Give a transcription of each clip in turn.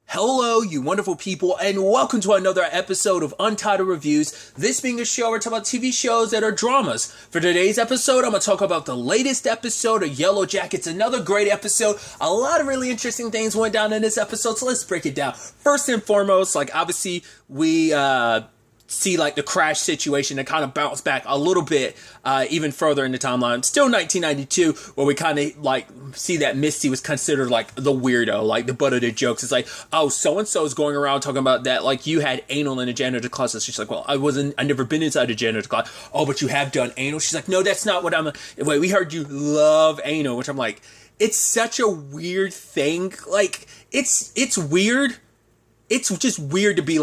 Hello, you wonderful people, and welcome to another episode of Untitled Reviews. This being a show where I talk about TV shows that are dramas. For today's episode, I'm going to talk about the latest episode of Yellowjackets. Another great episode. A lot of really interesting things went down in this episode, so let's break it down. First and foremost, obviously, we see the crash situation and kind of bounce back a little bit even further in the timeline. Still 1992, where we kind of see that Misty was considered the weirdo, the butt of the jokes. It's oh, so and so is going around talking about that you had anal in a janitor closet. She's like, well, I never been inside a janitor closet. Oh, but you have done anal. She's like, no, that's not what wait, we heard you love anal, which I'm like, it's such a weird thing. It's weird. It's just weird to be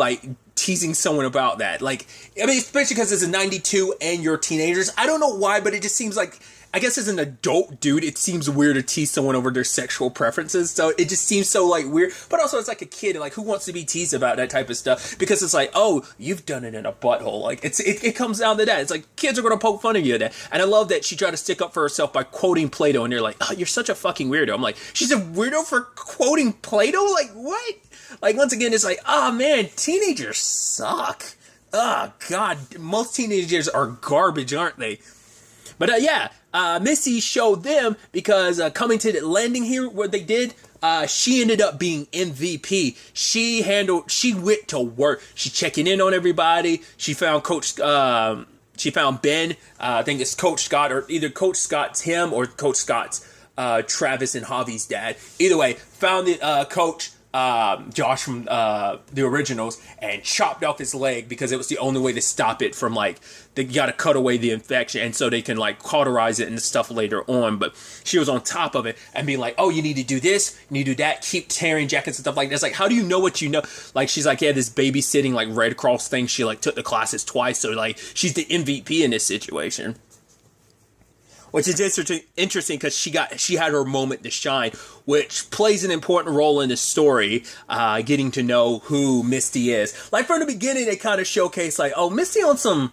teasing someone about that. Especially because it's a 92 and you're teenagers. I don't know why, but it just seems I guess as an adult dude, it seems weird to tease someone over their sexual preferences. So it just seems so weird. But also it's like a kid, and who wants to be teased about that type of stuff? Because it's oh, you've done it in a butthole. It comes down to that. It's kids are going to poke fun of you at that. And I love that she tried to stick up for herself by quoting Plato, and they're like, oh, you're such a fucking weirdo. I'm like, she's a weirdo for quoting Plato? What? Once again, it's oh man, teenagers suck. Oh god, most teenagers are garbage, aren't they? But Missy showed them because coming to the landing here, what they did, she ended up being MVP. She went to work. She checking in on everybody. She found she found Ben. I think it's Coach Scott, or either Coach Scott's him or Coach Scott's Travis and Javi's dad. Either way, found the coach. Josh from the originals, and chopped off his leg because it was the only way to stop it from they got to cut away the infection, and so they can cauterize it and stuff later on. But she was on top of it and being oh, you need to do this, you need to do that, keep tearing jackets and stuff like that. It's how do you know what you know? She's this babysitting Red Cross thing. She took the classes twice, so she's the MVP in this situation. Which is interesting because she had her moment to shine, which plays an important role in the story, getting to know who Misty is. From the beginning, they kind of showcase oh, Misty on some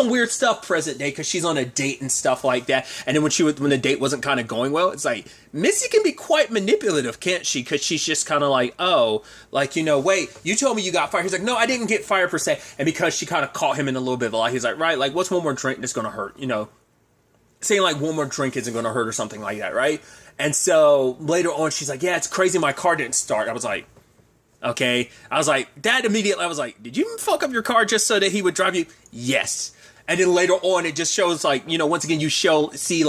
weird stuff present day because she's on a date and stuff like that. And then when the date wasn't kind of going well, it's Misty can be quite manipulative, can't she? Because she's just kind of wait, you told me you got fired. He's no, I didn't get fired per se. And because she kind of caught him in a little bit of a lie, he's right, what's one more drink that's going to hurt, saying one more drink isn't going to hurt or something like that, right? And so later on, she's yeah, it's crazy my car didn't start. I was okay. I was that immediately, I was did you fuck up your car just so that he would drive you? Yes. And then later on, it just shows once again, you see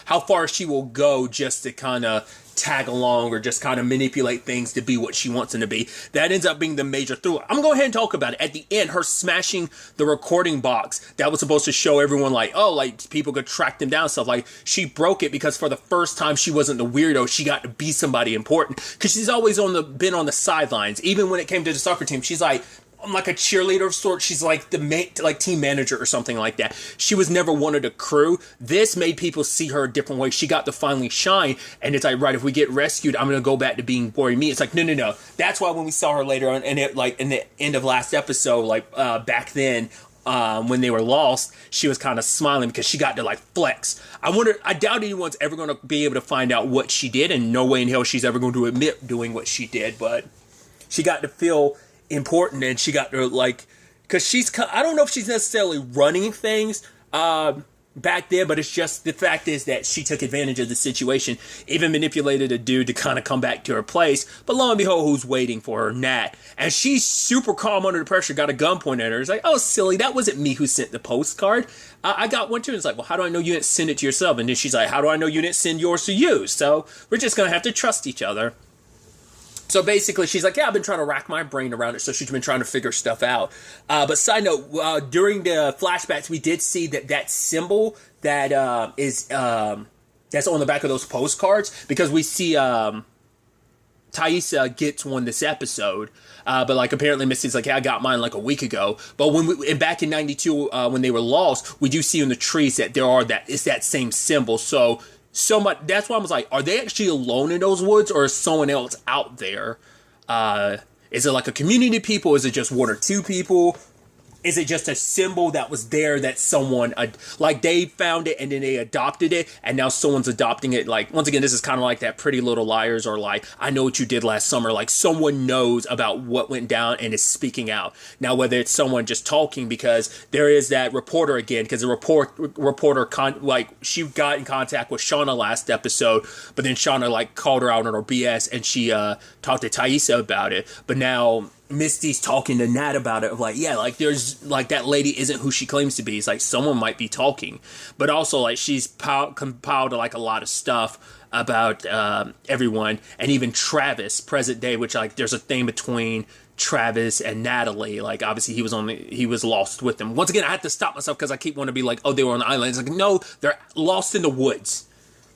how far she will go just to kind of tag along or just kind of manipulate things to be what she wants them to be. That ends up being the major thriller. I'm going to go ahead and talk about it. At the end, her smashing the recording box that was supposed to show everyone people could track them down and stuff. She broke it because for the first time she wasn't the weirdo. She got to be somebody important because she's always been on the sidelines. Even when it came to the soccer team, she's I'm a cheerleader of sorts. She's the team manager or something like that. She was never one of the crew. This made people see her a different way. She got to finally shine. And it's right, if we get rescued, I'm going to go back to being boring me. It's no. That's why when we saw her later on, and it in the end of last episode, back then, when they were lost, she was kind of smiling because she got to flex. I doubt anyone's ever going to be able to find out what she did, and no way in hell she's ever going to admit doing what she did, but she got to feel important, and she got to because I don't know if she's necessarily running things back there, but it's just the fact is that she took advantage of the situation, even manipulated a dude to kind of come back to her place. But lo and behold, who's waiting for her? Nat. And she's super calm under the pressure, got a gun pointed at her. It's oh, silly, that wasn't me who sent the postcard. I got one too. And it's well, how do I know you didn't send it to yourself? And then she's how do I know you didn't send yours to you? So we're just gonna have to trust each other. So basically, she's yeah, I've been trying to rack my brain around it, so she's been trying to figure stuff out. But side note, during the flashbacks, we did see that symbol that is that's on the back of those postcards, because we see Taissa gets one this episode, but apparently Missy's hey, I got mine a week ago. But back in 92, when they were lost, we do see in the trees that it's that same symbol. So much. That's why I was are they actually alone in those woods, or is someone else out there? Is it a community of people? Is it just one or two people? Is it just a symbol that was there that someone, like they found it and then they adopted it and now someone's adopting it? Like, once again, this is kind of like that Pretty Little Liars or like, I Know What You Did Last Summer. Like, someone knows about what went down and is speaking out. Now, whether it's someone just talking, because there is that reporter again, because the reporter, she got in contact with Shauna last episode, but then Shauna, like, called her out on her BS and she talked to Taissa about it. But now Misty's talking to Nat about it, of like, yeah, like there's like that lady isn't who she claims to be. It's like someone might be talking, but also like she's compiled like a lot of stuff about everyone, and even Travis present day, which like there's a thing between Travis and Natalie. Like obviously he was lost with them. Once again, I had to stop myself because I keep wanting to be like, oh, they were on the island. It's like, no, they're lost in the woods.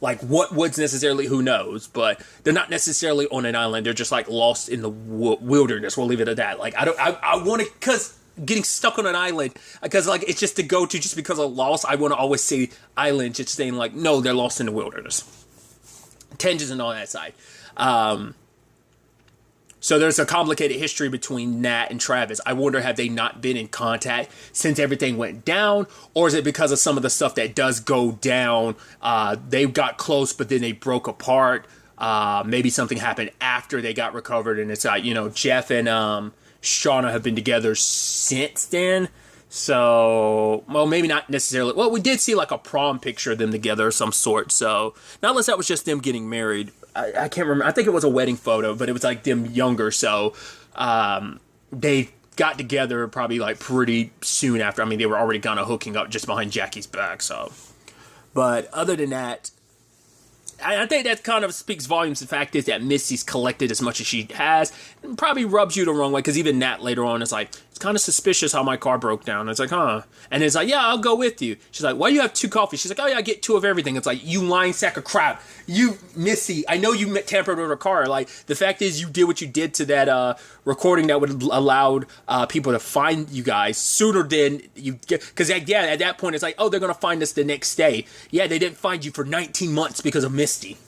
Like, what woods necessarily, who knows? But they're not necessarily on an island. They're just, like, lost in the wilderness. We'll leave it at that. Like, I want to, because getting stuck on an island, because, like, it's just to go to just because of lost. I want to always say island, just saying, like, no, they're lost in the wilderness. Tangents and all that side. So there's a complicated history between Nat and Travis. I wonder, have they not been in contact since everything went down? Or is it because of some of the stuff that does go down? They got close, but then they broke apart. Maybe something happened after they got recovered. And it's like, Jeff and Shauna have been together since then. So, well, maybe not necessarily. Well, we did see like a prom picture of them together of some sort. So, not unless that was just them getting married. I can't remember. I think it was a wedding photo, but it was like them younger. So, they got together probably like pretty soon after. I mean, they were already kind of hooking up just behind Jackie's back. So, but other than that, I think that kind of speaks volumes. The fact is that Misty's collected as much as she has, and probably rubs you the wrong way, because even Nat later on is like, it's kind of suspicious how my car broke down. It's like, huh? And it's like, yeah, I'll go with you. She's like, why do you have 2 coffees? She's like, oh yeah, I get 2 of everything. It's like, you lying sack of crap. You, Misty, I know you tampered with her car. Like, the fact is you did what you did to that recording that would have allowed people to find you guys sooner than you get. Because, yeah, at that point, it's like, oh, they're going to find us the next day. Yeah, they didn't find you for 19 months because of Misty.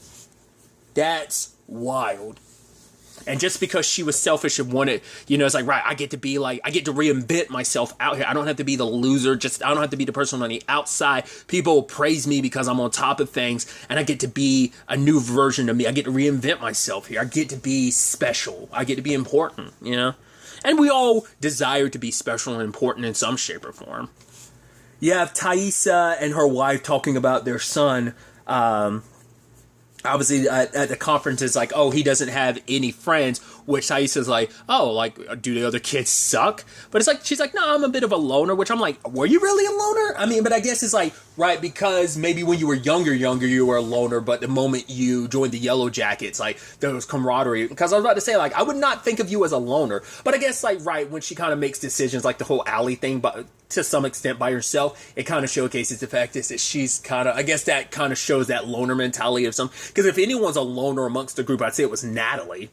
That's wild. And just because she was selfish and wanted, it's like, right, I get to reinvent myself out here. I don't have to be the loser. I don't have to be the person on the outside. People praise me because I'm on top of things, and I get to be a new version of me. I get to reinvent myself here. I get to be special. I get to be important, And we all desire to be special and important in some shape or form. You have Taissa and her wife talking about their son, obviously, at the conference, it's like, oh, he doesn't have any friends, which Taissa's like, oh, like, do the other kids suck? But it's like, she's like, no, I'm a bit of a loner, which I'm like, were you really a loner? I mean, but I guess it's like, right, because maybe when you were younger, you were a loner, but the moment you joined the Yellowjackets, like, there was camaraderie. Because I was about to say, like, I would not think of you as a loner, but I guess, like, right, when she kind of makes decisions, like the whole Allie thing, but to some extent by herself, it kind of showcases the fact is that she's kind of, I guess that kind of shows that loner mentality of some, because if anyone's a loner amongst the group, I'd say it was Natalie,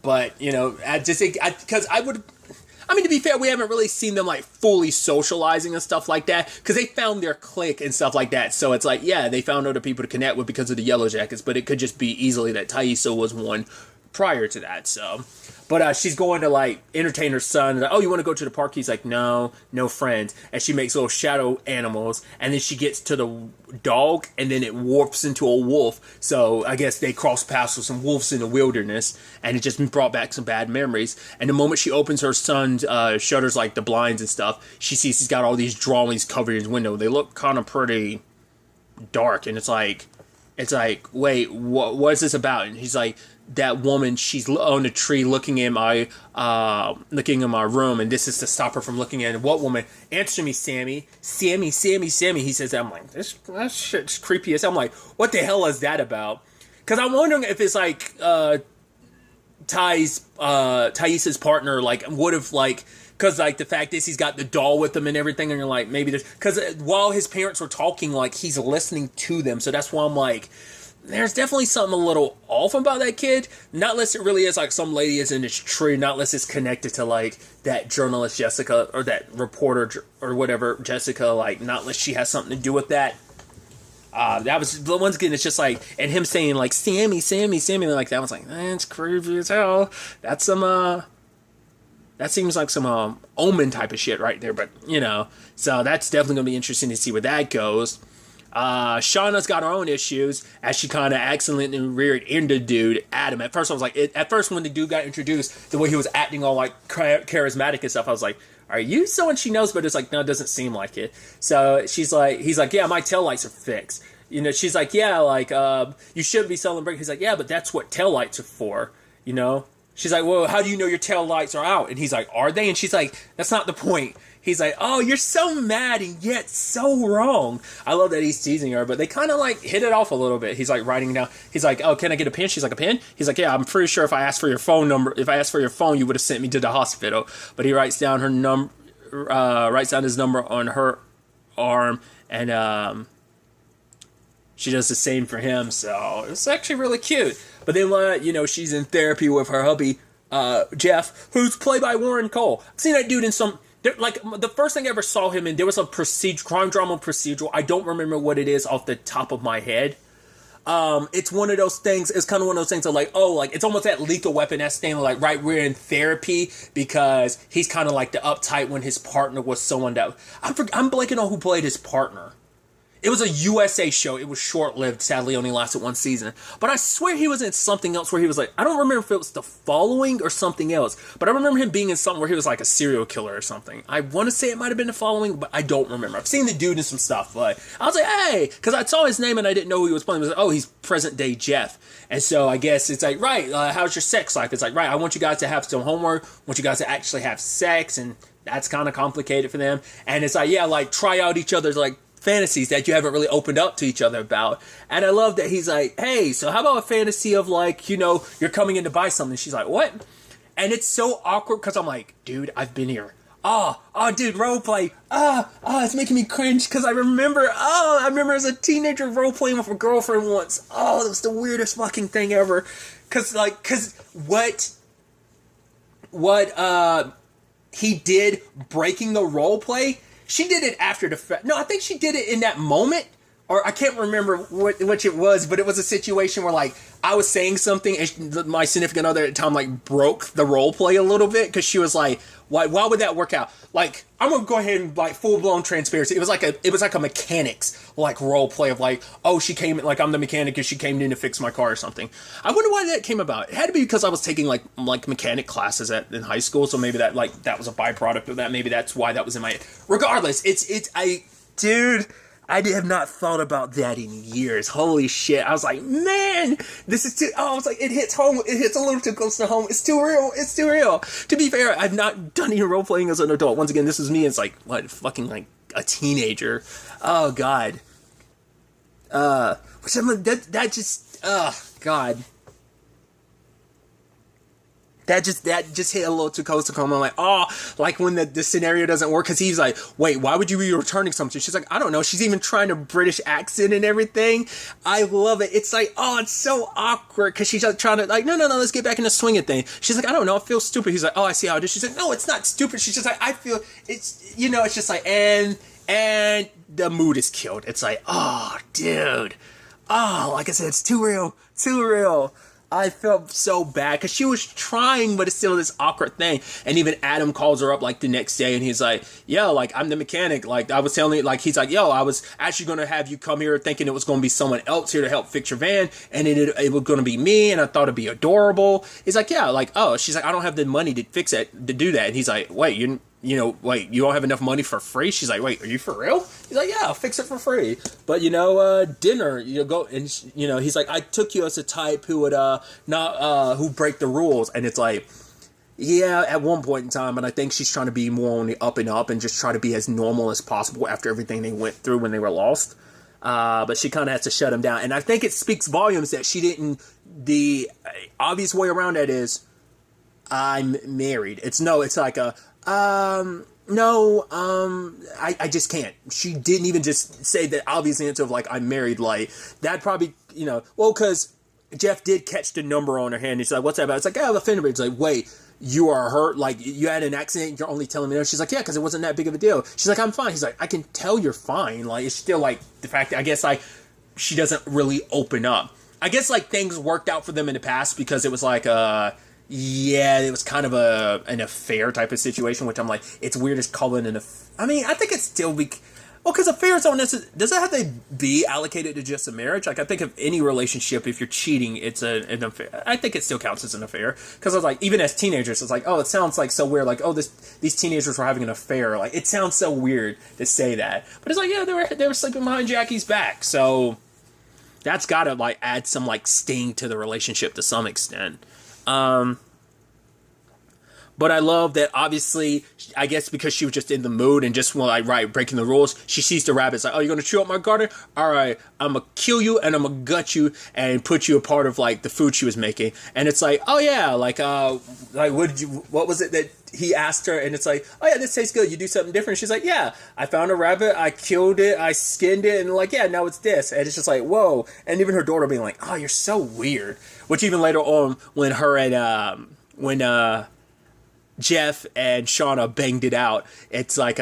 but, because I mean, to be fair, we haven't really seen them, like, fully socializing and stuff like that, because they found their clique and stuff like that, so it's like, yeah, they found other people to connect with because of the Yellowjackets, but it could just be easily that Taissa was one prior to that, so... But she's going to, like, entertain her son. Like, oh, you want to go to the park? He's like, no friends. And she makes little shadow animals. And then she gets to the dog, and then it warps into a wolf. So I guess they cross paths with some wolves in the wilderness. And it just brought back some bad memories. And the moment she opens her son's shutters, like the blinds and stuff, she sees he's got all these drawings covered in his window. They look kind of pretty dark. And it's like, wait, what is this about? And he's like, that woman, she's on a tree looking in my room, and this is to stop her from looking at it. What woman? Answer me, Sammy. Sammy. He says that. I'm like, that shit's creepy as hell. I'm like, what the hell is that about? Because I'm wondering if it's like Taissa's partner, like, would have, like, because, like, the fact is he's got the doll with him and everything, and you're like, maybe there's... Because while his parents were talking, like, he's listening to them, so that's why I'm like... There's definitely something a little off about that kid. Not unless it really is like some lady is in this tree. Not unless it's connected to like that journalist Jessica or that reporter or whatever Jessica. Like not unless she has something to do with that. That was once again. It's just like and him saying like Sammy like that. I was like, it's creepy as hell. That's That seems like some Omen type of shit right there. But, so that's definitely going to be interesting to see where that goes. Shauna's got her own issues as she kind of accidentally reared into dude Adam. At first I was like, when the dude got introduced, the way he was acting all like charismatic and stuff, I was like, are you someone she knows? But it's like, no, it doesn't seem like it. So he's like, yeah, my taillights are fixed. She's like, yeah, like, you shouldn't be selling brakes. He's like, yeah, but that's what taillights are for, She's like, well, how do you know your taillights are out? And he's like, are they? And she's like, that's not the point. He's like, oh, you're so mad and yet so wrong. I love that he's teasing her, but they kind of like hit it off a little bit. He's like writing down. He's like, oh, can I get a pen? She's like, a pen? He's like, yeah, I'm pretty sure if I asked for your phone number, you would have sent me to the hospital. But he writes down his number on her arm, and she does the same for him. So it's actually really cute. But then, she's in therapy with her hubby, Jeff, who's played by Warren Cole. I've seen that dude in some. Like, the first thing I ever saw him in, there was a crime drama procedural. I don't remember what it is off the top of my head. It's one of those things, it's kind of one of those things of like, oh, like, it's almost that Lethal Weapon-esque thing, like, right, we're in therapy, because he's kind of like the uptight when his partner was someone that, I'm blanking on who played his partner. It was a USA show. It was short-lived. Sadly, only lasted one season. But I swear he was in something else where he was like, I don't remember if it was The Following or something else. But I remember him being in something where he was like a serial killer or something. I want to say it might have been The Following, but I don't remember. I've seen the dude in some stuff, but I was like, hey, because I saw his name and I didn't know who he was playing. I was like, oh, he's present-day Jeff. And so I guess it's like, right, how's your sex life? It's like, right, I want you guys to have some homework. I want you guys to actually have sex, and that's kind of complicated for them. And it's like, yeah, like, try out each other's, like, fantasies that you haven't really opened up to each other about. And I love that he's like, hey, so how about a fantasy of like, you're coming in to buy something? She's like, what? And it's so awkward because I'm like, dude, I've been here. Oh, dude, roleplay. It's making me cringe because I remember as a teenager role-playing with a girlfriend once. Oh, that was the weirdest fucking thing ever. Because what he did breaking the roleplay, she did it after the fact. No, I think she did it in that moment. Or I can't remember which it was, but it was a situation where, like, I was saying something and my significant other at the time, like, broke the role play a little bit because she was like, why would that work out? Like, I'm going to go ahead and, like, full-blown transparency. It was like a mechanics, like, role play of, like, oh, she came, like, I'm the mechanic and she came in to fix my car or something. I wonder why that came about. It had to be because I was taking, like mechanic classes in high school, so maybe that, like, that was a byproduct of that. Maybe that's why that was in my head. Regardless, dude, I have not thought about that in years. Holy shit. I was like, man, this is too... Oh, I was like, it hits home. It hits a little too close to home. It's too real. It's too real. To be fair, I've not done any role-playing as an adult. Once again, this is me. It's like, what, fucking like a teenager. Oh, God. God. That just hit a little too close to home. I'm like, oh, like when the scenario doesn't work, because he's like, wait, why would you be returning something? She's like, I don't know. She's even trying to British accent and everything. I love it. It's like, oh, it's so awkward, because she's like trying to, like, no, let's get back in the swinging thing. She's like, I don't know, it feels stupid. He's like, oh, I see how it is. She's like, no, it's not stupid. She's just like, I feel, it's, it's just like, and the mood is killed. It's like, oh, dude. Oh, like I said, it's too real. I felt so bad because she was trying, but it's still this awkward thing. And even Adam calls her up like the next day and he's like, yo, like, I'm the mechanic. Like, I was telling you, like, he's like, yo, I was actually going to have you come here thinking it was going to be someone else here to help fix your van. And it was going to be me. And I thought it'd be adorable. He's like, yeah, like, oh, she's like, I don't have the money to fix it, to do that. And he's like, wait, you don't have enough money for free? She's like, wait, are you for real? He's like, yeah, I'll fix it for free. But, dinner, go, and, he's like, I took you as a type who would, who break the rules. And it's like, yeah, at one point in time, but I think she's trying to be more on the up and up and just try to be as normal as possible after everything they went through when they were lost. But she kind of has to shut him down. And I think it speaks volumes that she didn't, the obvious way around that is, I'm married. It's like a, no, I just can't. She didn't even just say the obvious answer of like, I'm married. Like, that probably, well, because Jeff did catch the number on her hand. And she's like, what's that about? It's like, I have a fender. It's like, wait, you are hurt? Like, you had an accident? You're only telling me that? She's like, yeah, because it wasn't that big of a deal. She's like, I'm fine. He's like, I can tell you're fine. Like, it's still like the fact that I guess like she doesn't really open up. I guess like things worked out for them in the past because it was like, yeah, it was kind of an affair type of situation, which I'm like, it's weird as calling an affair. I mean, I think it's still well, because affairs don't necessarily, does it have to be allocated to just a marriage? Like, I think of any relationship, if you're cheating, it's an affair. I think it still counts as an affair. Because I was like, even as teenagers, it's like, oh, it sounds like so weird. Like, oh, these teenagers were having an affair. Like, it sounds so weird to say that. But it's like, yeah, they were sleeping behind Jackie's back. So that's got to, like, add some, like, sting to the relationship to some extent. But I love that, obviously, I guess because she was just in the mood and just, well, like, right, breaking the rules, she sees the rabbit. It's like, oh, you're going to chew up my garden? All right, I'm going to kill you and I'm going to gut you and put you a part of, like, the food she was making. And it's like, oh, yeah, like what was it that he asked her? And it's like, oh, yeah, this tastes good. You do something different. She's like, yeah, I found a rabbit. I killed it. I skinned it. And, like, yeah, now it's this. And it's just like, whoa. And even her daughter being like, oh, you're so weird. Which even later on, when her and, Jeff and Shauna banged it out, it's like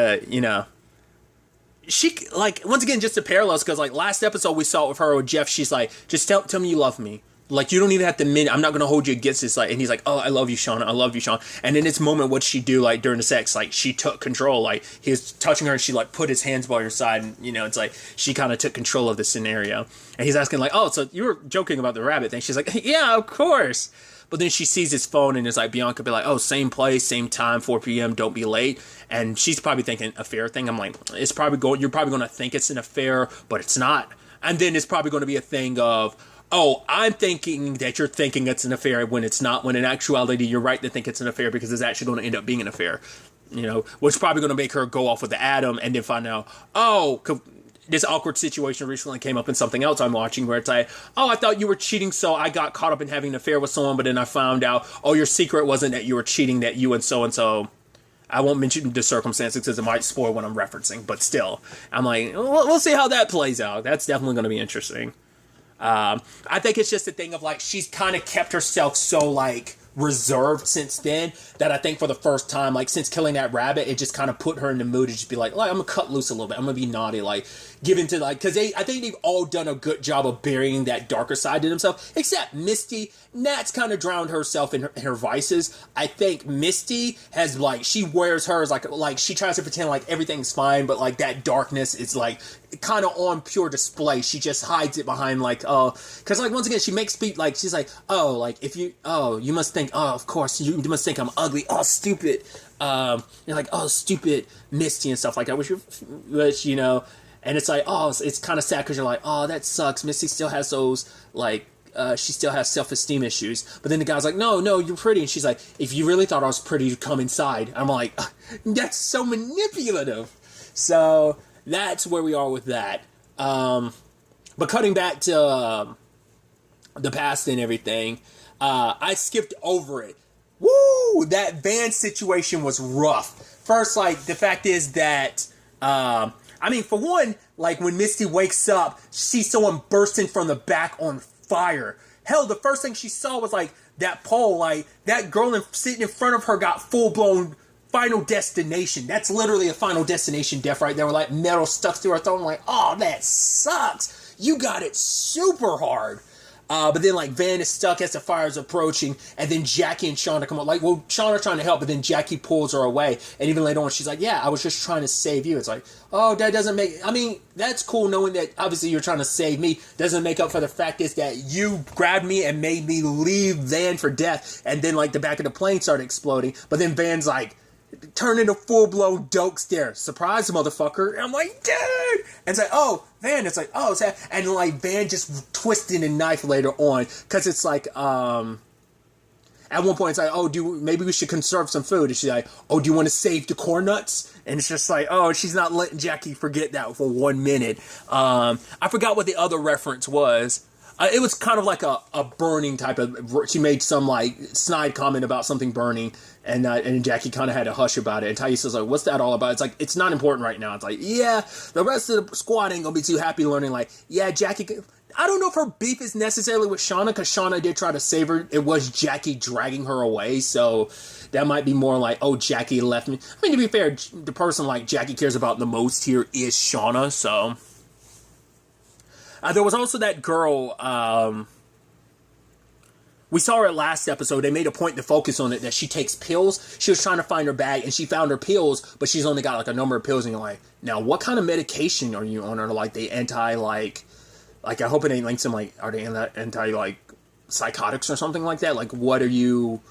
she, like, once again, just the parallels, because, like, last episode we saw it with her with Jeff, she's like, just tell me you love me. Like, you don't even have to admit, I'm not going to hold you against this. Like, and he's like, oh, I love you, Shauna. I love you, Shauna. And in this moment, what'd she do, like, during the sex? Like, she took control. Like, he was touching her and she, like, put his hands by her side. And, it's like, she kind of took control of the scenario. And he's asking, like, oh, so you were joking about the rabbit thing. She's like, yeah, of course. But then she sees his phone and is like, Bianca be like, oh, same place, same time, 4 p.m., don't be late. And she's probably thinking affair thing. I'm like, you're probably going to think it's an affair, but it's not. And then it's probably going to be a thing of, oh, I'm thinking that you're thinking it's an affair when it's not, when in actuality you're right to think it's an affair because it's actually going to end up being an affair. Which is probably going to make her go off with the Adam and then find out, oh, this awkward situation recently came up in something else I'm watching where it's like, oh, I thought you were cheating, so I got caught up in having an affair with someone, but then I found out, oh, your secret wasn't that you were cheating, that you and so. I won't mention the circumstances because it might spoil what I'm referencing, but still, I'm like, we'll see how that plays out. That's definitely going to be interesting. I think it's just a thing of, like, she's kind of kept herself so, like, reserved since then that I think for the first time, like, since killing that rabbit, it just kind of put her in the mood to just be like, I'm gonna cut loose a little bit, I'm gonna be naughty, like, give into, like, because I think they've all done a good job of burying that darker side to themselves, except Misty. Nat's kind of drowned herself in her vices. I think Misty has, like, she wears hers, like she tries to pretend like everything's fine, but, like, that darkness is, like, kind of on pure display. She just hides it behind, like, because, like, once again, she makes speak, like, she's like, oh, like, you must think, oh, of course, you must think I'm ugly, oh, stupid, you're like, oh, stupid Misty and stuff like that, which, and it's like, oh, it's kind of sad because you're like, oh, that sucks, Misty still has those, like, she still has self-esteem issues. But then the guy's like, no, you're pretty. And she's like, if you really thought I was pretty, you'd come inside. I'm like, that's so manipulative. So that's where we are with that. But cutting back to the past and everything, I skipped over it. Woo! That van situation was rough. First, like, the fact is that, for one, like, when Misty wakes up, she sees someone bursting from the back on fire. Hell, the first thing she saw was, like, that pole. Like, that girl sitting in front of her got full-blown Final Destination. That's literally a Final Destination death right there with, like, metal stuck to her throat. I'm like, oh, that sucks. You got it super hard. But then, like, Van is stuck as the fire is approaching, and then Jackie and Shauna come up. Like, well, Shauna's trying to help, but then Jackie pulls her away. And even later on, she's like, yeah, I was just trying to save you. It's like, oh, that doesn't make... that's cool knowing that, obviously, you're trying to save me. Doesn't make up for the fact is that you grabbed me and made me leave Van for death. And then, like, the back of the plane started exploding. But then Van's like, turned into full-blown dope stare. Surprise, motherfucker. And I'm like, dude! And it's like, oh, Van. It's like, oh, it's that. And, like, Van just twisting a knife later on. Because it's like, at one point, it's like, oh, maybe we should conserve some food. And she's like, oh, do you want to save the corn nuts? And it's just like, oh, she's not letting Jackie forget that for 1 minute. I forgot what the other reference was. It was kind of like a burning type of... She made some, like, snide comment about something burning, and Jackie kind of had to hush about it. And Thaisa's like, what's that all about? It's like, it's not important right now. It's like, yeah, the rest of the squad ain't gonna be too happy learning, like, yeah, Jackie... I don't know if her beef is necessarily with Shauna, because Shauna did try to save her. It was Jackie dragging her away, so that might be more like, oh, Jackie left me. To be fair, the person, like, Jackie cares about the most here is Shauna, so... there was also that girl, We saw her last episode. They made a point to focus on it, that she takes pills. She was trying to find her bag, and she found her pills, but she's only got like a number of pills. And you're like, now what kind of medication are you on? Or like the anti like I hope it ain't like some like, are they anti like psychotics or something like that? Like what are you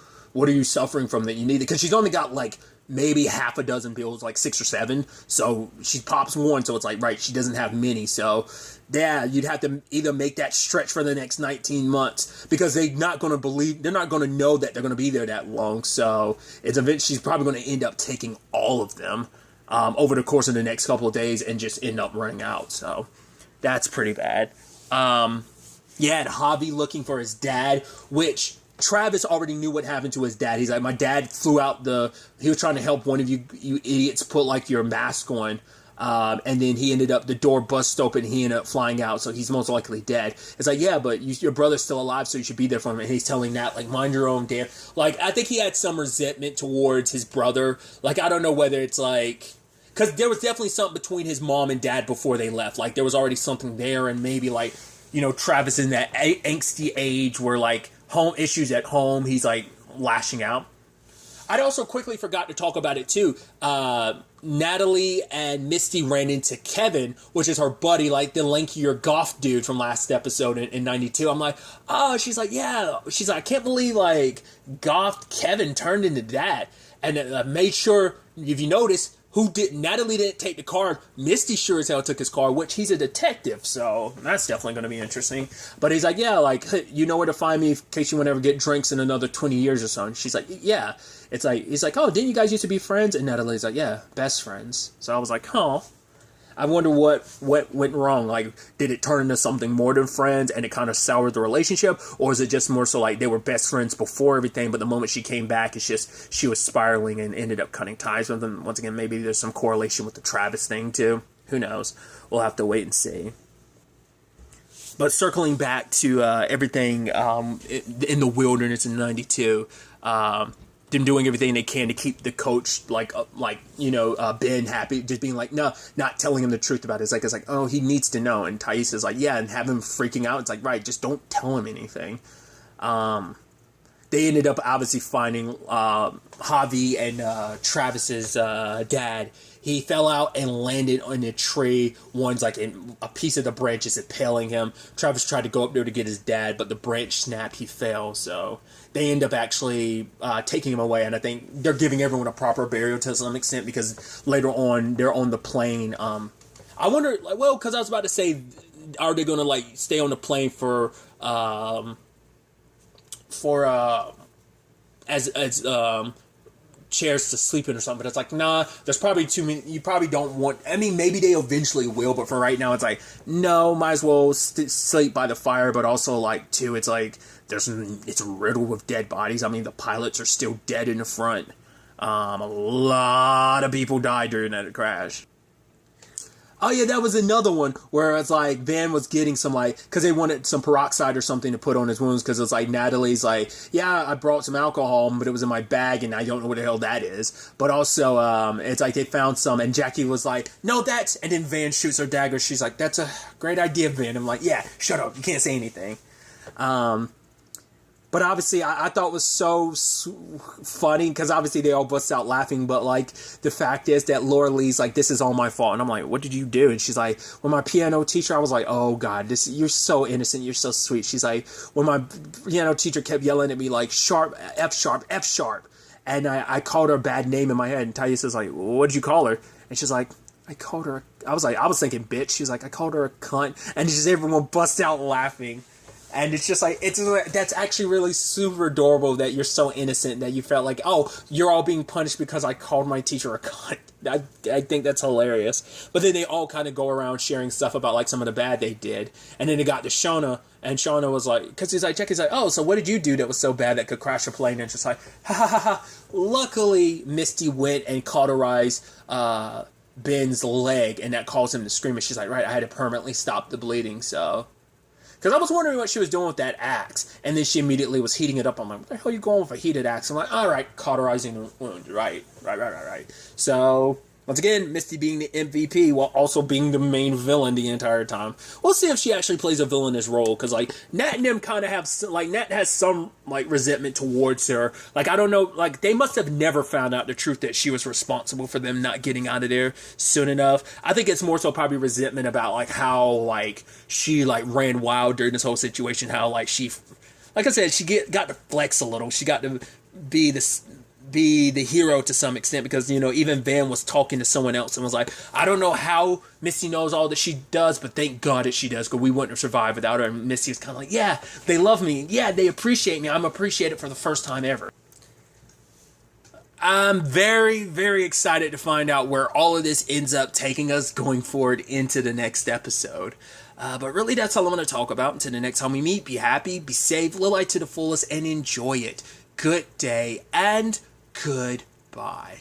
suffering from that you need? Because she's only got like maybe half a dozen pills, like 6 or 7. So she pops one, so it's like, right, she doesn't have many. So yeah, you'd have to either make that stretch for the next 19 months, because they're not going to know that they're going to be there that long. So she's probably going to end up taking all of them over the course of the next couple of days and just end up running out. So that's pretty bad. You had Javi looking for his dad, which Travis already knew what happened to his dad. He's like, my dad flew out he was trying to help one of you idiots put like your mask on. And then the door bust open, he ended up flying out, so he's most likely dead. It's like, yeah, but your brother's still alive, so you should be there for him. And he's telling Nat, like, mind your own damn. Like, I think he had some resentment towards his brother. Like, I don't know whether it's like, because there was definitely something between his mom and dad before they left. Like, there was already something there, and maybe, like, Travis in that angsty age where, like, home issues at home, he's, like, lashing out. I'd also quickly forgot to talk about it, too. Natalie and Misty ran into Kevin, which is her buddy, like the lankier goth dude from last episode in 92. I'm like, oh, she's like, yeah. She's like, I can't believe, like, goth Kevin turned into that. And I made sure, if you notice, Natalie didn't take the car. Misty sure as hell took his car, which he's a detective, so that's definitely going to be interesting. But he's like, yeah, like, you know where to find me in case you want to ever get drinks in another 20 years or so. And she's like, yeah. It's like, he's like, oh, didn't you guys used to be friends? And Natalie's like, yeah, best friends. So I was like, oh, I wonder what went wrong. Like, did it turn into something more than friends and it kind of soured the relationship? Or is it just more so like they were best friends before everything, but the moment she came back, it's just she was spiraling and ended up cutting ties with them? Once again, maybe there's some correlation with the Travis thing too. Who knows? We'll have to wait and see. But circling back to everything in the wilderness in 92, them doing everything they can to keep the coach Ben happy, just being like, no, not telling him the truth about it. It's like, oh, he needs to know. And Thais is like, yeah, and have him freaking out. It's like, right, just don't tell him anything. They ended up obviously finding Javi and Travis's dad. He fell out and landed on a tree. One's like a piece of the branch is impaling him. Travis tried to go up there to get his dad, but the branch snapped. He fell. So they end up actually taking him away. And I think they're giving everyone a proper burial to some extent, because later on they're on the plane. I wonder, because I was about to say, are they going to like stay on the plane for chairs to sleep in or something? But it's like, nah, there's probably too many. You probably don't want. I mean, maybe they eventually will, but for right now, it's like, no, might as well sleep by the fire. But also, like, too, it's like it's riddled with dead bodies. I mean, the pilots are still dead in the front. A lot of people died during that crash. Oh, yeah, that was another one where it's like Van was getting some, like, because they wanted some peroxide or something to put on his wounds, because it's like Natalie's like, yeah, I brought some alcohol, but it was in my bag, and I don't know what the hell that is. But also, it's like they found some, and Jackie was like, no, and then Van shoots her dagger. She's like, that's a great idea, Van. I'm like, yeah, shut up. You can't say anything. But obviously, I thought it was so funny, because obviously they all bust out laughing. But, like, the fact is that Laura Lee's like, this is all my fault. And I'm like, what did you do? And she's like, when my piano teacher, I was like, oh, God, you're so innocent. You're so sweet. She's like, when my piano teacher kept yelling at me, like, sharp, F sharp, F sharp. And I called her a bad name in my head. And Thais is like, well, what'd you call her? And she's like, I was thinking, bitch. She was like, I called her a cunt. And just everyone bust out laughing. And it's just like, that's actually really super adorable that you're so innocent that you felt like, oh, you're all being punished because I called my teacher a cunt. I think that's hilarious. But then they all kind of go around sharing stuff about like some of the bad they did. And then it got to Shauna, and Shauna was like, because he's like, Jackie's like, oh, so what did you do that was so bad that could crash a plane? And just like, ha ha ha ha. Luckily, Misty went and cauterized Ben's leg, and that caused him to scream. And she's like, right, I had to permanently stop the bleeding, so. Because I was wondering what she was doing with that axe. And then she immediately was heating it up. I'm like, what the hell are you going with a heated axe? I'm like, all right, cauterizing the wound. Right. So, Once again, Misty being the MVP while also being the main villain the entire time. We'll see if she actually plays a villainous role, because like Nat and them kind of have like Nat has some like resentment towards her. Like I don't know, like they must have never found out the truth that she was responsible for them not getting out of there soon enough. I think it's more so probably resentment about like how like she like ran wild during this whole situation. How like she, like I said, she got to flex a little. She got to be the hero to some extent, because you know even Van was talking to someone else and was like, I don't know how Misty knows all that she does, but thank God that she does, because we wouldn't have survived without her. And Misty was kind of like, yeah, they love me, yeah, they appreciate me, I'm appreciated for the first time ever. I'm very, very excited to find out where all of this ends up taking us going forward into the next episode. But really, that's all I'm going to talk about. Until the next time we meet, be happy, be safe, live life to the fullest, and enjoy it. Good day, and goodbye.